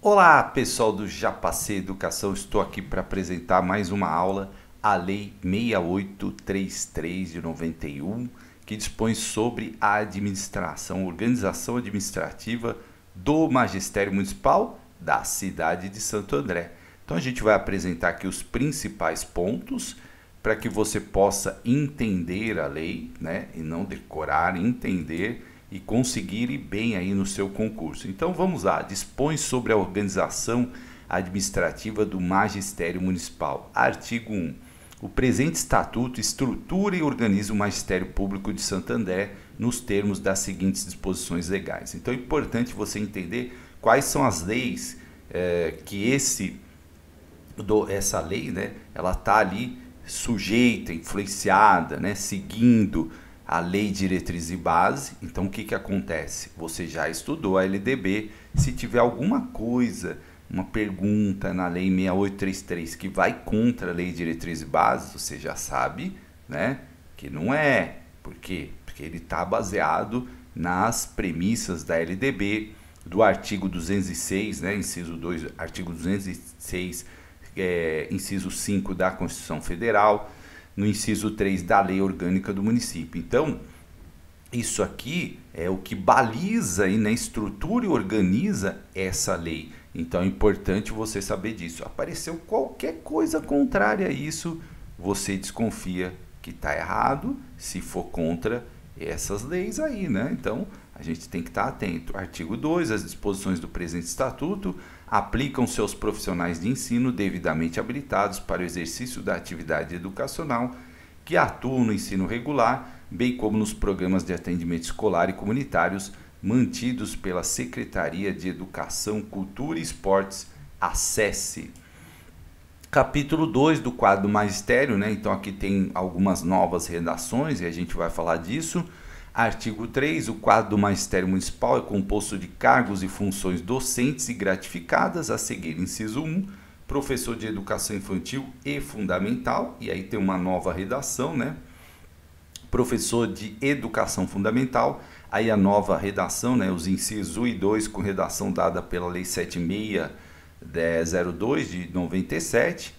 Olá, pessoal do Já Passei Educação. Estou aqui para apresentar mais uma aula, a Lei 6833 de 91, que dispõe sobre a administração, organização administrativa do Magistério Municipal da cidade de Santo André. Então a gente vai apresentar aqui os principais pontos para que você possa entender a lei, né, e não decorar, entender e conseguir ir bem aí no seu concurso. Então vamos lá, dispõe sobre a organização administrativa do Magistério Municipal. Artigo 1. O presente estatuto estrutura e organiza o Magistério Público de Santo André nos termos das seguintes disposições legais. Então é importante você entender quais são as leis que essa lei, né, ela está ali sujeita, influenciada, né, seguindo a Lei Diretriz e Base. Então o que acontece? Você já estudou a LDB, se tiver alguma coisa, uma pergunta na Lei 6833 que vai contra a Lei Diretriz e Base, você já sabe, né, que não é. Por quê? Porque ele está baseado nas premissas da LDB, do artigo 206, né, inciso 2, artigo 206, inciso 5 da Constituição Federal, no inciso 3 da Lei Orgânica do Município. Então, isso aqui é o que baliza e na estrutura e organiza essa lei. Então é importante você saber disso. Apareceu qualquer coisa contrária a isso, você desconfia que está errado, se for contra essas leis aí, né? Então a gente tem que estar atento. Artigo 2. As disposições do presente estatuto aplicam-se aos profissionais de ensino devidamente habilitados para o exercício da atividade educacional que atuam no ensino regular, bem como nos programas de atendimento escolar e comunitários mantidos pela Secretaria de Educação, Cultura e Esportes, a SESI. Capítulo 2 do quadro do magistério, né? Então aqui tem algumas novas redações e a gente vai falar disso. Artigo 3. O quadro do Magistério Municipal é composto de cargos e funções docentes e gratificadas, a seguir, inciso 1, professor de educação infantil e fundamental, e aí tem uma nova redação, né? Professor de educação fundamental, aí a nova redação, né? Os incisos 1 e 2 com redação dada pela Lei 7602 de 97,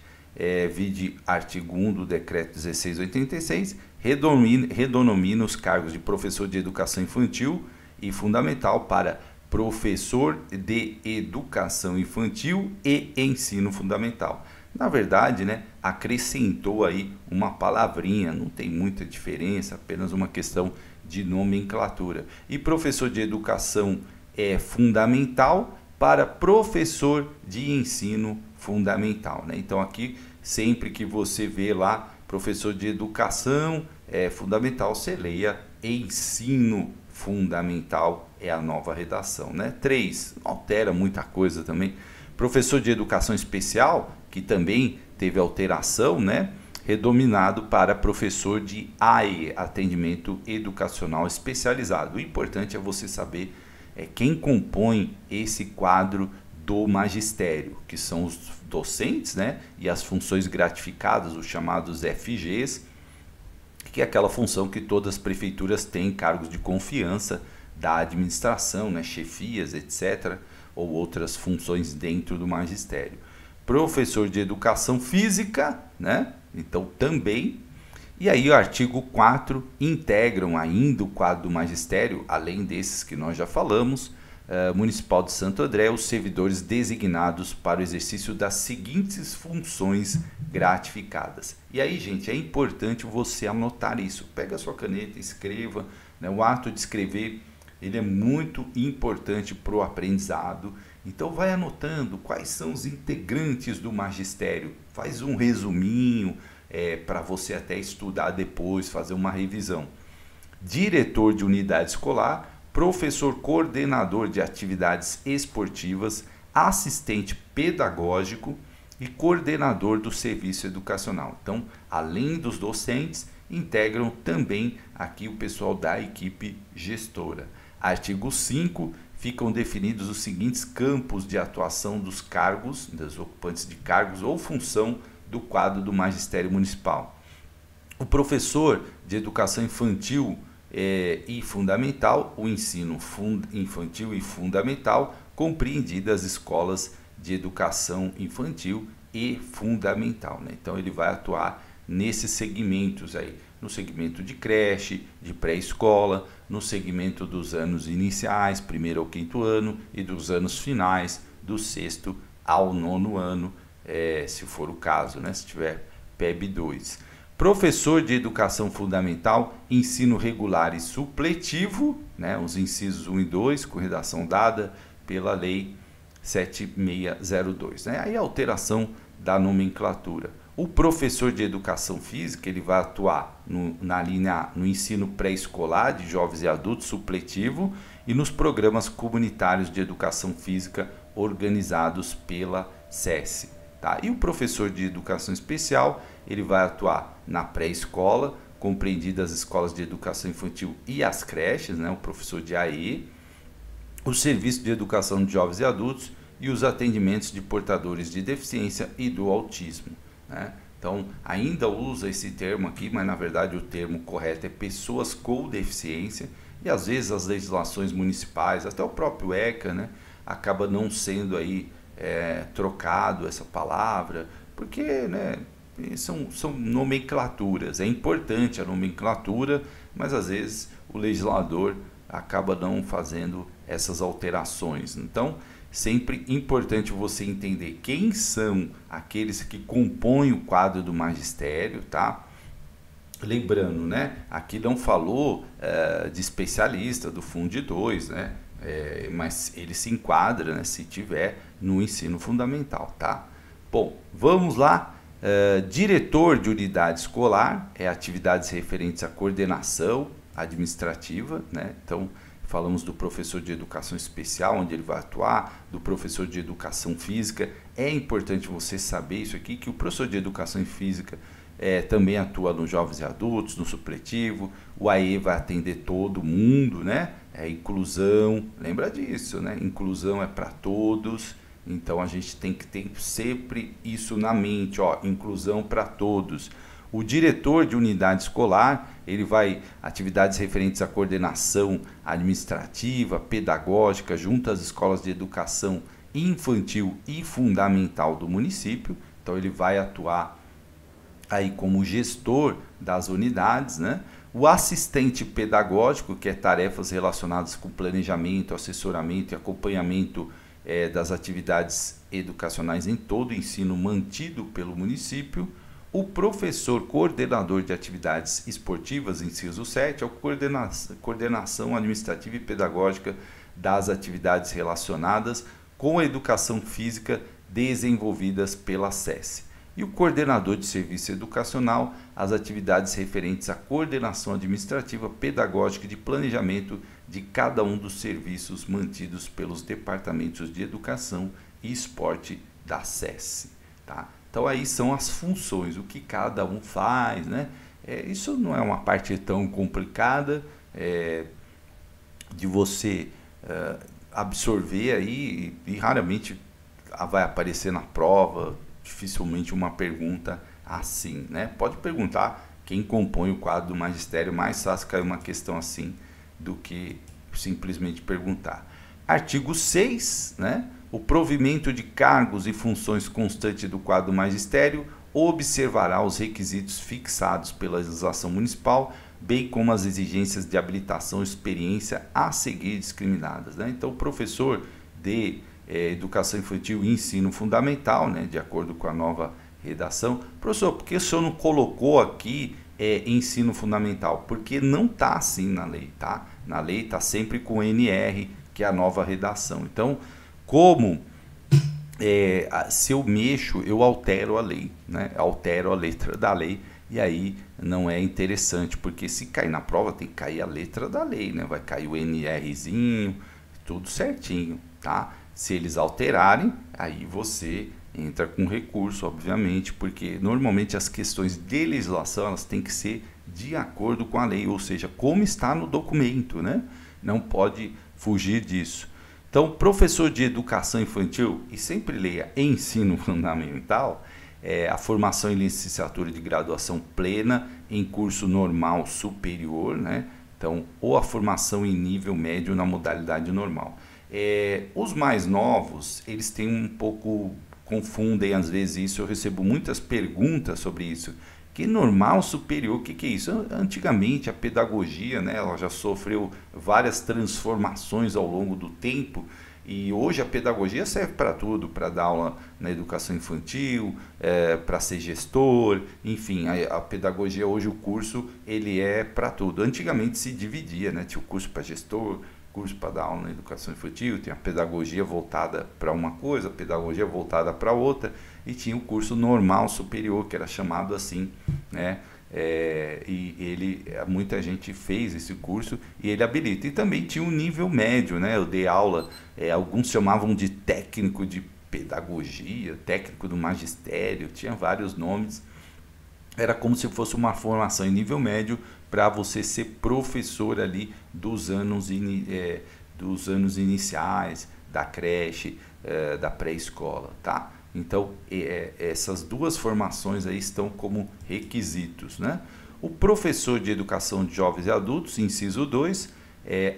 vide artigo 1 do Decreto 1686, redenomina os cargos de professor de educação infantil e fundamental para professor de educação infantil e ensino fundamental. Na verdade, né, acrescentou aí uma palavrinha, não tem muita diferença, apenas uma questão de nomenclatura. E professor de educação fundamental para professor de ensino fundamental, né? Então aqui, sempre que você vê lá professor de educação fundamental, você leia ensino fundamental, é a nova redação, né? 3, não altera muita coisa também. Professor de educação especial, que também teve alteração, né? Redominado para professor de AE, atendimento educacional especializado. O importante é você saber quem compõe esse quadro do magistério, que são os docentes, né, e as funções gratificadas, os chamados FGs, que é aquela função que todas as prefeituras têm, cargos de confiança da administração, né, chefias, etc., ou outras funções dentro do magistério. Professor de educação física, né, então também. E aí o artigo 4 integram ainda o quadro do magistério, além desses que nós já falamos, Municipal de Santo André, os servidores designados para o exercício das seguintes funções gratificadas. E aí, gente, é importante você anotar isso. Pega a sua caneta, escreva, né? O ato de escrever, ele é muito importante para o aprendizado. Então vai anotando quais são os integrantes do magistério. Faz um resuminho para você até estudar depois, fazer uma revisão. Diretor de unidade escolar, professor coordenador de atividades esportivas, assistente pedagógico e coordenador do serviço educacional. Então, além dos docentes, integram também aqui o pessoal da equipe gestora. Artigo 5, ficam definidos os seguintes campos de atuação dos cargos, dos ocupantes de cargos ou função do quadro do magistério municipal. O professor de educação infantil e fundamental, o ensino infantil e fundamental, compreendidas as escolas de educação infantil e fundamental, né? Então ele vai atuar nesses segmentos aí, no segmento de creche, de pré-escola, no segmento dos anos iniciais, 1º ao 5º ano, e dos anos finais, do 6º ao 9º ano, se for o caso, né? Se tiver PEB 2. Professor de educação fundamental, ensino regular e supletivo, né? Os incisos 1 e 2, com redação dada pela lei 7602, né? Aí a alteração da nomenclatura. O professor de educação física, ele vai atuar na linha no ensino pré-escolar de jovens e adultos supletivo e nos programas comunitários de educação física organizados pela SESI, tá? E o professor de educação especial, ele vai atuar na pré-escola, compreendidas as escolas de educação infantil e as creches, né? O professor de AE, o serviço de educação de jovens e adultos e os atendimentos de portadores de deficiência e do autismo, né? Então, ainda usa esse termo aqui, mas na verdade o termo correto é pessoas com deficiência, e às vezes as legislações municipais, até o próprio ECA, né, acaba não sendo aí trocado essa palavra, porque, né, são nomenclaturas, é importante a nomenclatura, mas às vezes o legislador acaba não fazendo essas alterações. Então, sempre importante você entender quem são aqueles que compõem o quadro do magistério, tá? Lembrando, né? Aqui não falou de especialista do Fund 2, né? Mas ele se enquadra, né, se tiver no ensino fundamental, tá? Bom, vamos lá. Diretor de unidade escolar, atividades referentes à coordenação administrativa, né? Então, falamos do professor de educação especial, onde ele vai atuar, do professor de educação física. É importante você saber isso aqui, que o professor de educação física também atua nos jovens e adultos, no supletivo. O AE vai atender todo mundo, né? Inclusão, lembra disso, né? Inclusão é para todos, então a gente tem que ter sempre isso na mente, ó, inclusão para todos. O diretor de unidade escolar, ele vai atividades referentes à coordenação administrativa, pedagógica, junto às escolas de educação infantil e fundamental do município. Então ele vai atuar aí como gestor das unidades, né? O assistente pedagógico, que é tarefas relacionadas com planejamento, assessoramento e acompanhamento das atividades educacionais em todo o ensino mantido pelo município. O professor coordenador de atividades esportivas, inciso 7, é a coordenação administrativa e pedagógica das atividades relacionadas com a educação física desenvolvidas pela SESI. E o coordenador de serviço educacional, as atividades referentes à coordenação administrativa, pedagógica e de planejamento de cada um dos serviços mantidos pelos departamentos de educação e esporte da SESI, tá? Então aí são as funções, o que cada um faz, né? Isso não é uma parte tão complicada de você absorver aí, e raramente vai aparecer na prova, dificilmente uma pergunta assim, né? Pode perguntar quem compõe o quadro do magistério, mais fácil cair uma questão assim do que simplesmente perguntar. Artigo 6, né? O provimento de cargos e funções constantes do quadro do magistério observará os requisitos fixados pela legislação municipal, bem como as exigências de habilitação e experiência a seguir discriminadas, né? Então, o professor de educação infantil e ensino fundamental, né, de acordo com a nova redação. Professor, por que o senhor não colocou aqui ensino fundamental? Porque não está assim na lei, tá? Na lei está sempre com NR, que é a nova redação. Então, como se eu mexo, eu altero a lei, né? Altero a letra da lei, e aí não é interessante, porque se cair na prova tem que cair a letra da lei, né? Vai cair o NRzinho, tudo certinho, tá? Se eles alterarem, aí você entra com recurso, obviamente, porque normalmente as questões de legislação elas têm que ser de acordo com a lei, ou seja, como está no documento, né? Não pode fugir disso. Então, professor de educação infantil, e sempre leia ensino fundamental, a formação em licenciatura de graduação plena em curso normal superior, né? Então, ou a formação em nível médio na modalidade normal. Os mais novos, eles têm um pouco, confundem às vezes isso, eu recebo muitas perguntas sobre isso. Que normal superior, o que é isso? Antigamente a pedagogia, né, ela já sofreu várias transformações ao longo do tempo, e hoje a pedagogia serve para tudo, para dar aula na educação infantil, para ser gestor, enfim, a pedagogia hoje, o curso, ele é para tudo. Antigamente se dividia, né? Tinha o curso para gestor, curso para dar aula na educação infantil, tinha a pedagogia voltada para uma coisa, a pedagogia voltada para outra, e tinha o curso normal superior, que era chamado assim, né? Muita gente fez esse curso e ele habilita. E também tinha um nível médio, né? Eu dei aula, alguns chamavam de técnico de pedagogia, técnico do magistério, tinha vários nomes. Era como se fosse uma formação em nível médio para você ser professor ali dos anos iniciais, da creche, da pré-escola, tá? Então, essas duas formações aí estão como requisitos, né? O professor de educação de jovens e adultos, inciso 2,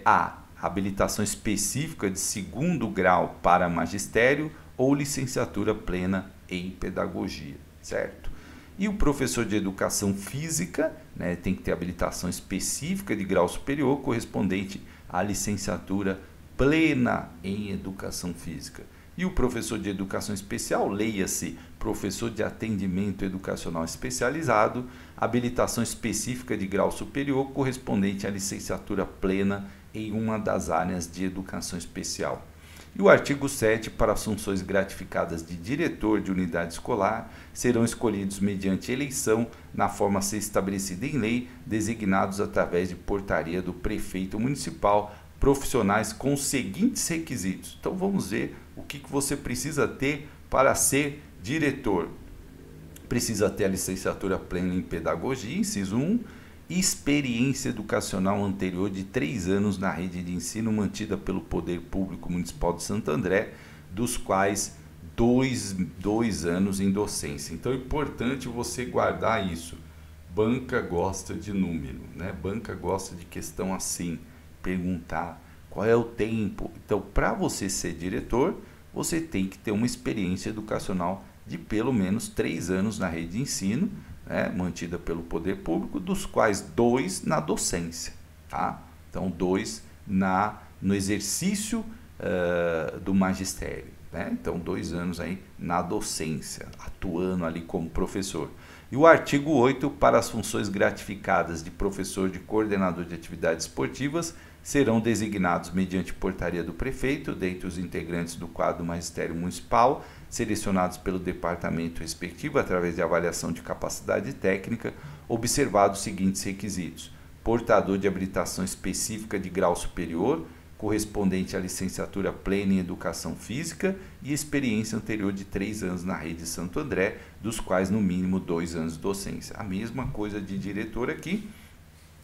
a habilitação específica de 2º grau para magistério ou licenciatura plena em pedagogia, certo? E o professor de educação física, né, tem que ter habilitação específica de grau superior correspondente à licenciatura plena em educação física. E o professor de educação especial, leia-se professor de atendimento educacional especializado, habilitação específica de grau superior correspondente à licenciatura plena em uma das áreas de educação especial. E o artigo 7, para as funções gratificadas de diretor de unidade escolar, serão escolhidos mediante eleição, na forma a ser estabelecida em lei, designados através de portaria do prefeito municipal, profissionais com os seguintes requisitos. Então vamos ver o que você precisa ter para ser diretor. Precisa ter a licenciatura plena em pedagogia, inciso 1, experiência educacional anterior de 3 anos na rede de ensino mantida pelo Poder Público Municipal de Santo André, dos quais 2 anos em docência. Então é importante você guardar isso. Banca gosta de número, né? Banca gosta de questão assim, perguntar qual é o tempo. Então, para você ser diretor, você tem que ter uma experiência educacional de pelo menos 3 anos na rede de ensino, né, mantida pelo poder público, dos quais 2 na docência, tá? Então 2 no exercício do magistério, né? Então 2 anos aí na docência, atuando ali como professor. E o artigo 8, para as funções gratificadas de professor de coordenador de atividades esportivas, serão designados mediante portaria do prefeito, dentre os integrantes do quadro do magistério municipal, selecionados pelo departamento respectivo através de avaliação de capacidade técnica, observados os seguintes requisitos: portador de habilitação específica de grau superior, correspondente à licenciatura plena em educação física e experiência anterior de 3 anos na rede Santo André, dos quais no mínimo 2 anos de docência. A mesma coisa de diretor aqui,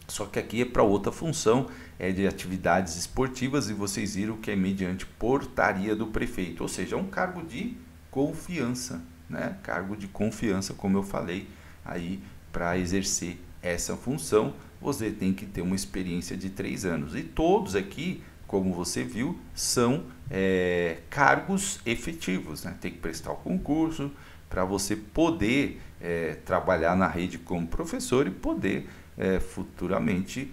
só que aqui é para outra função, é de atividades esportivas, e vocês viram que é mediante portaria do prefeito, ou seja, é um cargo de confiança, né? Cargo de confiança, como eu falei, aí para exercer essa função, você tem que ter uma experiência de 3 anos. E todos aqui, como você viu, são cargos efetivos, né? Tem que prestar o concurso para você poder trabalhar na rede como professor e poder futuramente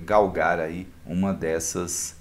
galgar aí uma dessas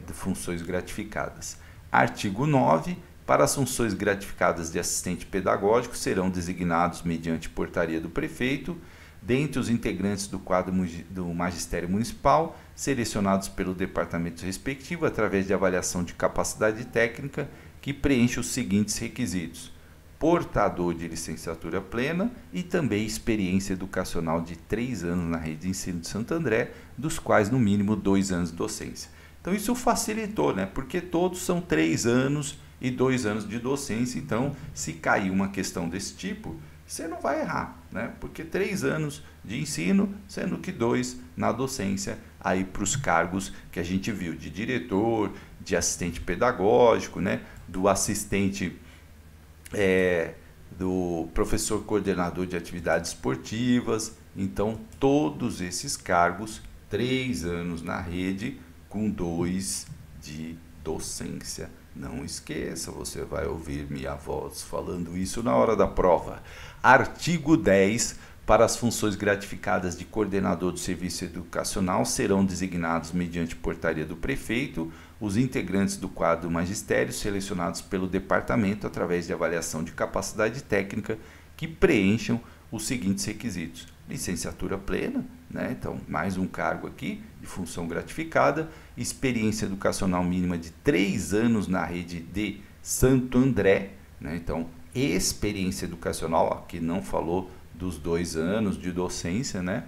funções gratificadas. Artigo 9. Para as funções gratificadas de assistente pedagógico, serão designados mediante portaria do prefeito, dentre os integrantes do quadro do magistério municipal, selecionados pelo departamento respectivo através de avaliação de capacidade técnica, que preenche os seguintes requisitos: portador de licenciatura plena e também experiência educacional de 3 anos na rede de ensino de Santo André, dos quais no mínimo 2 anos de docência. Então isso facilitou, né? Porque todos são 3 anos e 2 anos de docência. Então, se cair uma questão desse tipo, você não vai errar, né? Porque 3 anos de ensino, sendo que 2 na docência, aí para os cargos que a gente viu, de diretor, de assistente pedagógico, né? Do assistente, do professor coordenador de atividades esportivas. Então, todos esses cargos, 3 anos na rede, com 2 de docência. Não esqueça, você vai ouvir minha voz falando isso na hora da prova. Artigo 10. Para as funções gratificadas de coordenador do serviço educacional, serão designados, mediante portaria do prefeito, os integrantes do quadro do magistério selecionados pelo departamento através de avaliação de capacidade técnica que preencham os seguintes requisitos: licenciatura plena, né? Então, mais um cargo aqui de função gratificada, experiência educacional mínima de 3 anos na rede de Santo André, né? Então, experiência educacional, aqui não falou dos 2 anos de docência, né?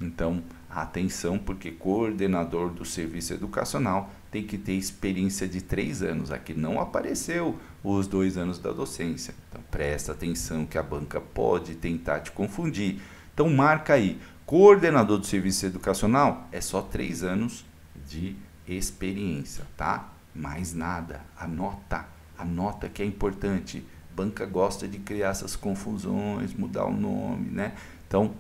Então, atenção, porque coordenador do serviço educacional tem que ter experiência de 3 anos. Aqui não apareceu os 2 anos da docência. Então, presta atenção que a banca pode tentar te confundir. Então, marca aí, coordenador do serviço educacional é só 3 anos de experiência, tá? Mais nada. Anota que é importante. Banca gosta de criar essas confusões, mudar o nome, né? Então,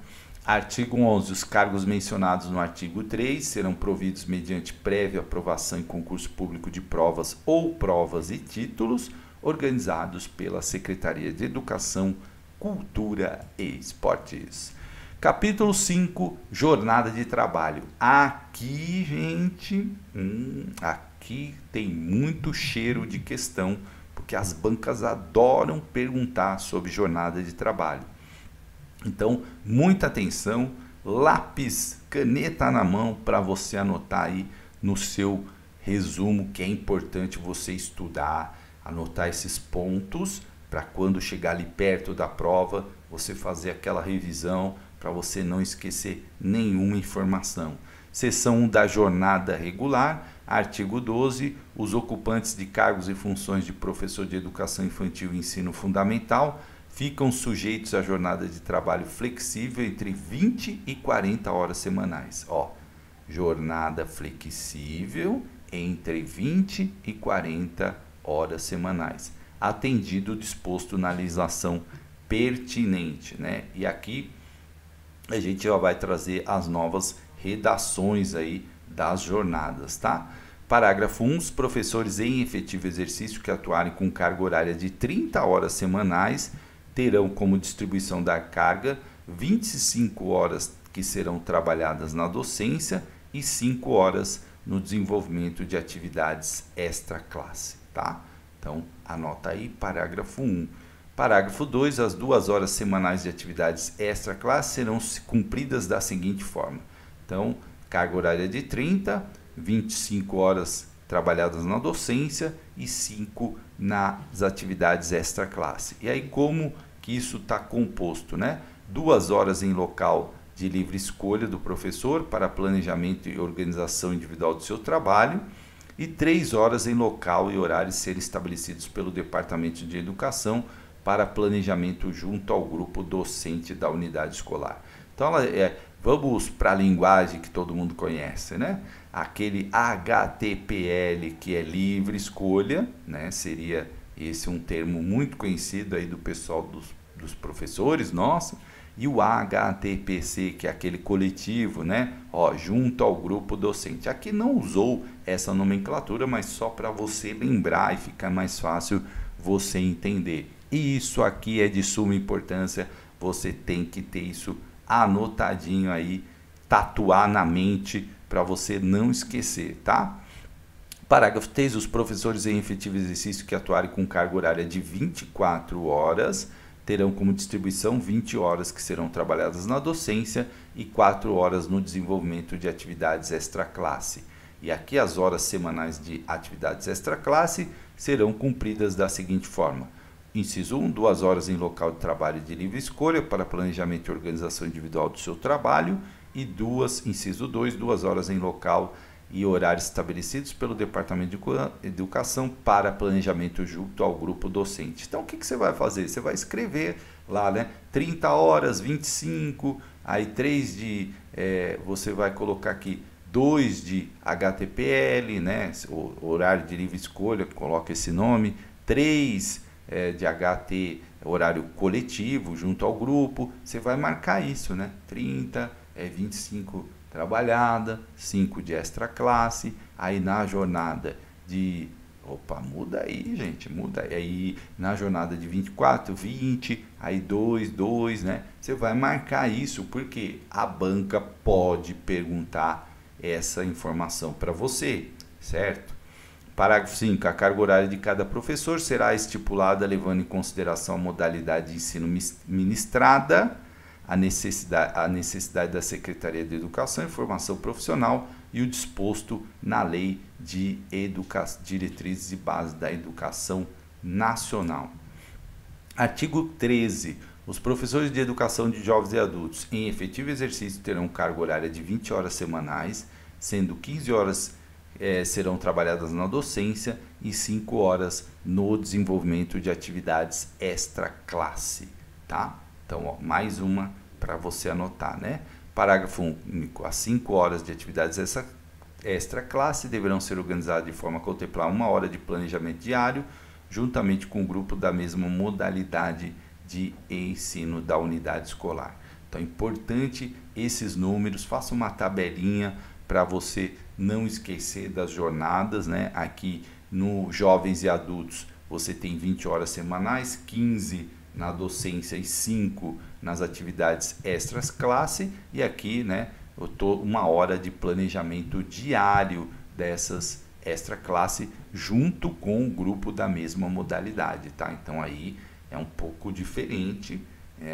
artigo 11. Os cargos mencionados no artigo 3 serão providos mediante prévia aprovação em concurso público de provas ou provas e títulos organizados pela Secretaria de Educação, Cultura e Esportes. Capítulo 5. Jornada de trabalho. Aqui, gente, aqui tem muito cheiro de questão, porque as bancas adoram perguntar sobre jornada de trabalho. Então, muita atenção, lápis, caneta na mão para você anotar aí no seu resumo, que é importante você estudar, anotar esses pontos para quando chegar ali perto da prova, você fazer aquela revisão para você não esquecer nenhuma informação. Seção 1 da jornada regular. Artigo 12. Os ocupantes de cargos e funções de professor de educação infantil e ensino fundamental ficam sujeitos à jornada de trabalho flexível entre 20 e 40 horas semanais. Ó, jornada flexível entre 20 e 40 horas semanais, atendido o disposto na legislação pertinente, né? E aqui a gente já vai trazer as novas redações aí das jornadas, tá? Parágrafo 1. Os professores em efetivo exercício que atuarem com carga horária de 30 horas semanais terão como distribuição da carga 25 horas que serão trabalhadas na docência e 5 horas no desenvolvimento de atividades extra-classe, tá? Então, anota aí, parágrafo 1. Parágrafo 2. As 2 horas semanais de atividades extra-classe serão cumpridas da seguinte forma. Então, carga horária de 30, 25 horas trabalhadas na docência e 5 nas atividades extra-classe. E aí, como que isso está composto, né? 2 horas em local de livre escolha do professor para planejamento e organização individual do seu trabalho e 3 horas em local e horários serem estabelecidos pelo Departamento de Educação para planejamento junto ao grupo docente da unidade escolar. Então, vamos para a linguagem que todo mundo conhece, né? Aquele HTPL, que é livre escolha, né? Seria esse um termo muito conhecido aí do pessoal dos professores, nossa. E o HTPC, que é aquele coletivo, né? Ó, junto ao grupo docente. Aqui não usou essa nomenclatura, mas só para você lembrar e ficar mais fácil você entender. E isso aqui é de suma importância, você tem que ter isso anotadinho aí, tatuar na mente para você não esquecer, tá? Parágrafo 3. Os professores em efetivo exercício que atuarem com carga horária de 24 horas terão como distribuição 20 horas que serão trabalhadas na docência e 4 horas no desenvolvimento de atividades extra-classe. E aqui as horas semanais de atividades extra-classe serão cumpridas da seguinte forma. Inciso 1, 2 horas em local de trabalho de livre escolha para planejamento e organização individual do seu trabalho e inciso 2, 2 horas em local e horários estabelecidos pelo Departamento de Educação para planejamento junto ao grupo docente. Então, o que você vai fazer? Você vai escrever lá, né? 30 horas, 25, aí 3 de... você vai colocar aqui 2 de HTPL, né? O horário de livre escolha, coloca esse nome. 3 de HT, horário coletivo, junto ao grupo. Você vai marcar isso, né? 30, 25 trabalhada, 5 de extra classe, aí na jornada de Opa, muda aí, gente, muda aí. Na jornada de 24, 20, aí 2, 2, né? Você vai marcar isso porque a banca pode perguntar essa informação para você, certo? Parágrafo 5. A carga horária de cada professor será estipulada levando em consideração a modalidade de ensino ministrada, a necessidade da Secretaria de Educação e Formação Profissional e o disposto na Lei de Diretrizes e Bases da Educação Nacional. Artigo 13. Os professores de educação de jovens e adultos em efetivo exercício terão carga horária de 20 horas semanais, sendo 15 horas serão trabalhadas na docência e 5 horas no desenvolvimento de atividades extra-classe, tá? Então, ó, mais uma para você anotar, né? Parágrafo único. As 5 horas de atividades extra-classe deverão ser organizadas de forma a contemplar 1 hora de planejamento diário, juntamente com o grupo da mesma modalidade de ensino da unidade escolar. Então, é importante esses números, faça uma tabelinha para você não esquecer das jornadas, né? Aqui no Jovens e Adultos você tem 20 horas semanais, 15 na docência e 5 nas atividades extras classe, e aqui, né, eu tô 1 hora de planejamento diário dessas extra classe junto com o grupo da mesma modalidade, tá? Então aí é um pouco diferente,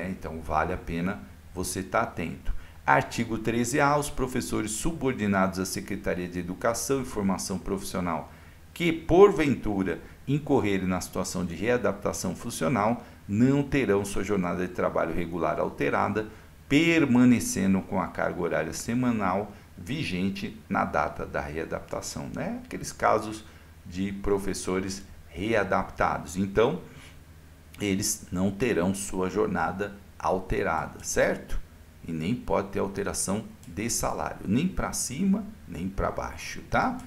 então vale a pena você estar atento. Artigo 13A. Os professores subordinados à Secretaria de Educação e Formação Profissional que, porventura, incorrerem na situação de readaptação funcional não terão sua jornada de trabalho regular alterada, permanecendo com a carga horária semanal vigente na data da readaptação, né? Aqueles casos de professores readaptados. Então, eles não terão sua jornada alterada, certo? E nem pode ter alteração de salário, nem para cima, nem para baixo, tá?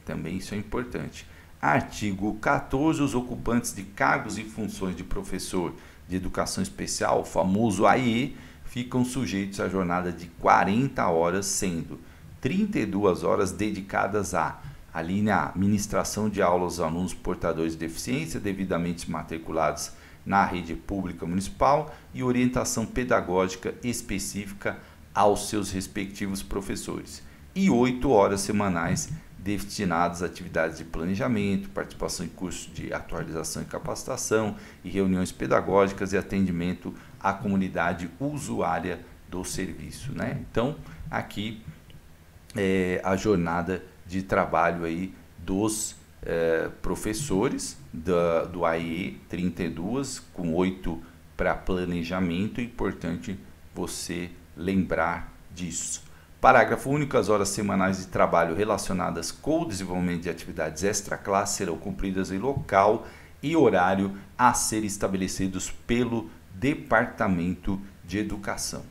Também isso é importante. Artigo 14. Os ocupantes de cargos e funções de professor de educação especial, o famoso AE, ficam sujeitos à jornada de 40 horas, sendo 32 horas dedicadas à linha A, ministração de aulas aos alunos portadores de deficiência devidamente matriculados na rede pública municipal e orientação pedagógica específica aos seus respectivos professores. E 8 horas semanais destinadas a atividades de planejamento, participação em cursos de atualização e capacitação e reuniões pedagógicas e atendimento à comunidade usuária do serviço, né? Então, aqui a jornada de trabalho aí dos professores do AE, 32, com 8 para planejamento. É importante você lembrar disso. Parágrafo único. As horas semanais de trabalho relacionadas com o desenvolvimento de atividades extra-classe serão cumpridas em local e horário a ser estabelecidos pelo Departamento de Educação,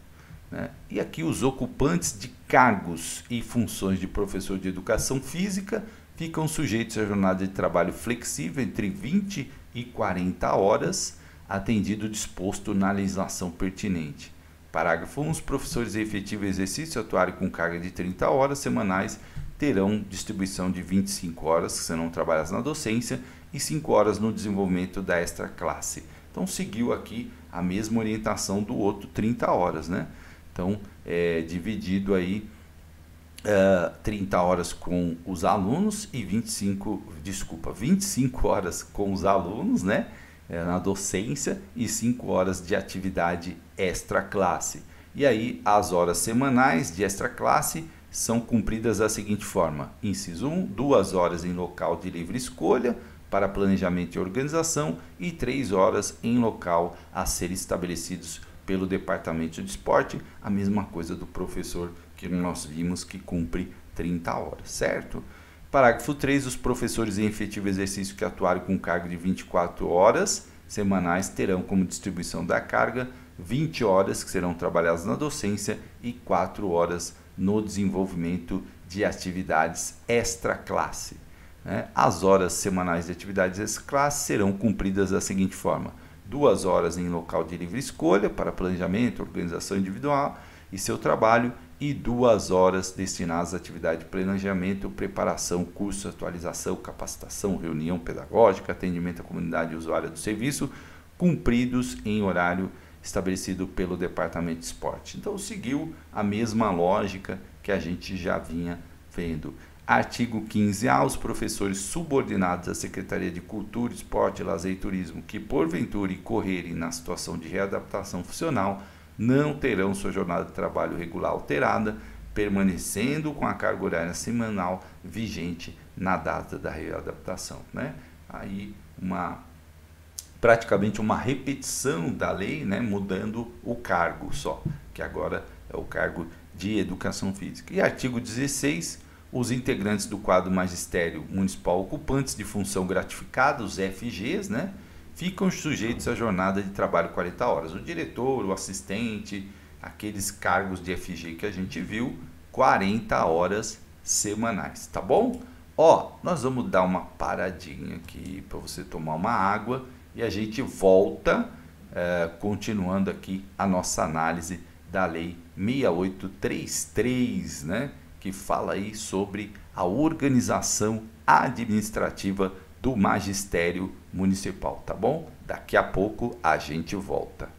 né? E aqui os ocupantes de cargos e funções de professor de educação física ficam sujeitos à jornada de trabalho flexível entre 20 e 40 horas, atendido o disposto na legislação pertinente. Parágrafo 1. Os professores em efetivo exercício atuarem com carga de 30 horas semanais terão distribuição de 25 horas que serão trabalhadas na docência e 5 horas no desenvolvimento da extra classe. Então seguiu aqui a mesma orientação do outro, 30 horas, né? Então dividido aí 30 horas com os alunos e 25 horas com os alunos, né? Na docência, e 5 horas de atividade extra classe. E aí as horas semanais de extra classe são cumpridas da seguinte forma: inciso 1, 2 horas em local de livre escolha para planejamento e organização e 3 horas em local a ser estabelecidos pelo Departamento de Esporte, a mesma coisa do professor que nós vimos que cumpre 30 horas, certo? Parágrafo 3. Os professores em efetivo exercício que atuarem com carga de 24 horas semanais terão como distribuição da carga 20 horas que serão trabalhadas na docência e 4 horas no desenvolvimento de atividades extra-classe, né? As horas semanais de atividades extra-classe serão cumpridas da seguinte forma: 2 horas em local de livre escolha para planejamento, organização individual e seu trabalho e 2 horas destinadas à atividade de planejamento, preparação, curso, atualização, capacitação, reunião pedagógica, atendimento à comunidade usuária do serviço, cumpridos em horário estabelecido pelo Departamento de Esporte. Então seguiu a mesma lógica que a gente já vinha vendo. Artigo 15A, os professores subordinados à Secretaria de Cultura, Esporte, Lazer e Turismo que porventura incorrerem na situação de readaptação funcional não terão sua jornada de trabalho regular alterada, permanecendo com a carga horária semanal vigente na data da readaptação, né? Aí praticamente uma repetição da lei, né, mudando o cargo só, que agora é o cargo de Educação Física. E artigo 16, os integrantes do quadro magistério municipal ocupantes de função gratificada, os FGs, né, ficam sujeitos à jornada de trabalho 40 horas. O diretor, o assistente, aqueles cargos de FG que a gente viu, 40 horas semanais, tá bom? Ó, nós vamos dar uma paradinha aqui para você tomar uma água e a gente volta, continuando aqui a nossa análise da Lei 6833, né, que fala aí sobre a organização administrativa do magistério municipal, tá bom? Daqui a pouco a gente volta.